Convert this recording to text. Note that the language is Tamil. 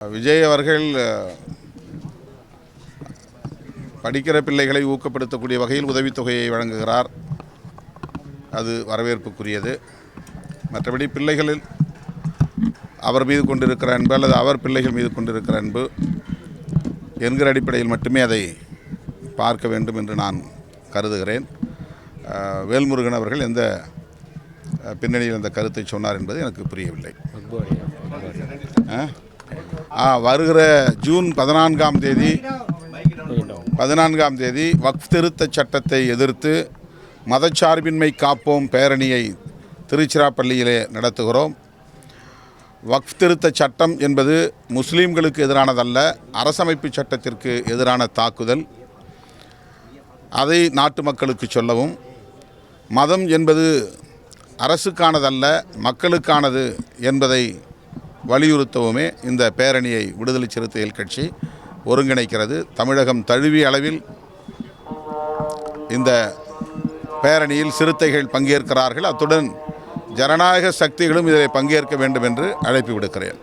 விஜய் அவர்கள் படிக்கிற பிள்ளைகளை ஊக்கப்படுத்தக்கூடிய வகையில் உதவித்தொகையை வழங்குகிறார். அது வரவேற்புக்குரியது. மற்றபடி பிள்ளைகளில் அவர் மீது கொண்டிருக்கிற அன்பு அல்லது அவர் பிள்ளைகள் மீது கொண்டிருக்கிற அன்பு என்கிற அடிப்படையில் மட்டுமே அதை பார்க்க வேண்டும் என்று நான் கருதுகிறேன். வேல்முருகன் அவர்கள் எந்த பின்னணியில் அந்த கருத்தை சொன்னார் என்பது எனக்கு புரியவில்லை. வருகிற ஜூன் 14ஆம் தேதி வக்ஃப் திருத்த சட்டத்தை எதிர்த்து மதச்சார்பின்மை காப்போம் பேரணியை திருச்சிராப்பள்ளியிலே நடத்துகிறோம். வக்ஃப் திருத்த சட்டம் என்பது முஸ்லீம்களுக்கு எதிரானதல்ல, அரசமைப்பு சட்டத்திற்கு எதிரான தாக்குதல். அதை நாட்டு மக்களுக்கு சொல்லவும், மதம் என்பது அரசுக்கானதல்ல மக்களுக்கானது என்பதை வலியுறுத்தவுமே இந்த பேரணியை விடுதலை சிறுத்தைகள் கட்சி ஒருங்கிணைக்கிறது. தமிழகம் தழுவிய அளவில் இந்த பேரணியில் சிறுத்தைகள் பங்கேற்கிறார்கள். அத்துடன் ஜனநாயக சக்திகளும் இதில் பங்கேற்க வேண்டும் என்று அழைப்பு விடுக்கிறேன்.